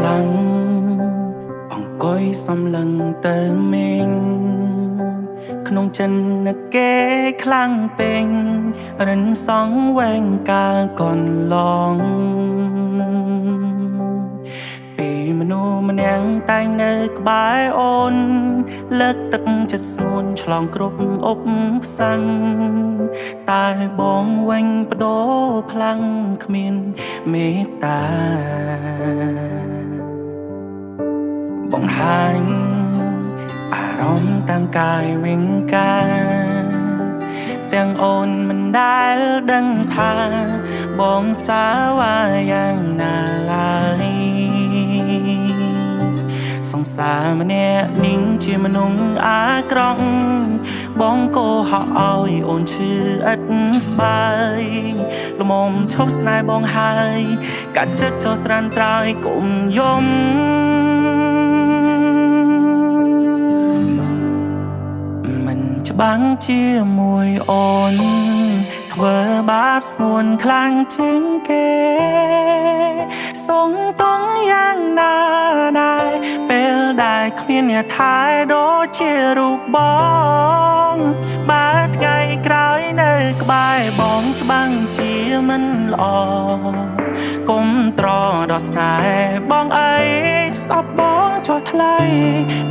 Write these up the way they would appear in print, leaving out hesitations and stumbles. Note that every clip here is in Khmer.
ลังអង្គុយសំឡឹងទៅមេងក្នុងចិនកេខ្លាំងពេញរិនសងវែងកាលកន្លងពេលមនុស្សម្នាក់តែងនៅក្បែរអូនលើកទឹកចិត្តស្ងួនឆ្លងគ្រប់ឧបសគ្គតែបងវិញបដូរផ្លាំងគ្មានមេត្តាបង្ហាញអារម្មណ៍តាមកាយវិង្ការទាំងអូនមិនដែលដឹងថាបងសាវាយ៉ាងណាឡើយសង្សារម្នាក់និងជាមនុស្សអាក្រក់បងក៏ហៅឲ្យអូនឈឺឥតស្បើយល្មមឈប់ស្នេហ៍បងហើយកាត់ចិត្តចោលត្រានត្រោយកុំយំមិនច្បាំងជាមួយអូនធ្វើបាបស្នួនខ្លាំងជាងគេសងតងយ៉ាងណាដែរពេលដែលគ្មានអ្នកថែដូចជារូបបងបើថ្ងៃក្រោយនៅក្បែរបងច្បាំងជាមិនល្អកុំត្រដល់ស្នេហ៍បងអីស្អប់បងចុះថ្លៃ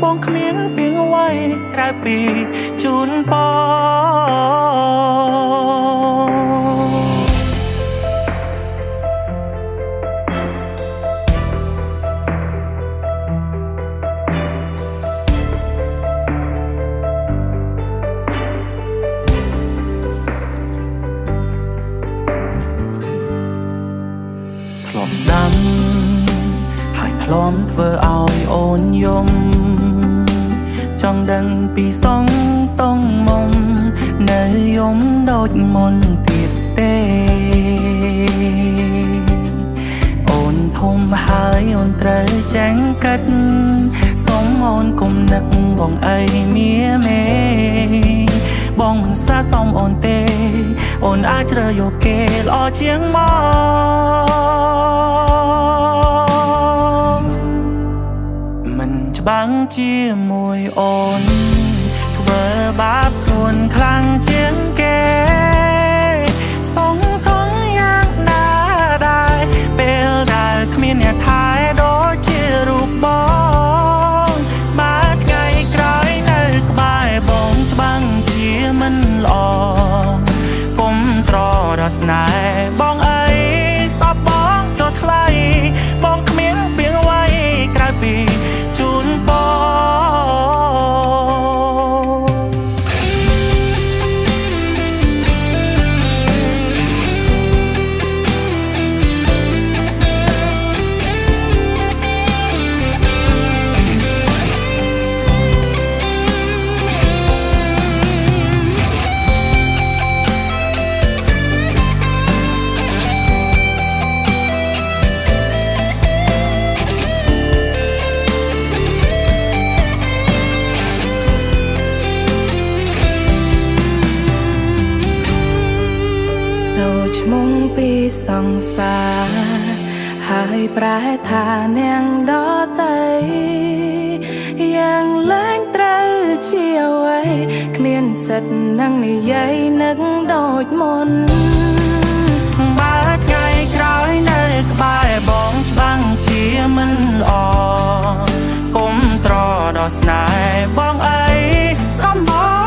បងគ្មានពីអ្វីក្រៅពីជូនបងធ្លាប់ស្ដាំហើយធ្លាប់ធ្វើឲ្យអូនយំចង់ដឹងពីសងតងមុំនៅយំដូចមុនទៀតទេអូនធំហើយអូនត្រូវចាញ់កាត់សុំអូនកុំនឹកបងអីមៀមេបងមិនសាសមអូនទេអូនអាចជ្រើសយកគេល្អជាងមកមិនច្បាំងជាមួយអូនធ្វើបាបស្នួនខ្លាំងជាងគេសងតងយ៉ាងណាដែរពេលដែលគ្មានអ្នកថែដូចជារូបបងបើថ្ងៃក្រោយនៅក្បែរបងច្បាំងជាមិនល្អកុំត្រដល់ស្នេហ៍បងអីសពបងចុះថ្លៃបងគ្មានពីអ្វីក្រៅពីជូនបងដូចមុងពីសង្សារហើយប្រែថានាងដតីយ៉ាងលែងត្រូវជាអ្វីគ្មានសិទ្ធនឹងនិយាយនឹកដូចមុនបើថ្ងៃក្រោយនៅក្បែរបងច្បាំងជាមិនល្អកុំត្រដល់ស្នេហ៍បងអីសំបង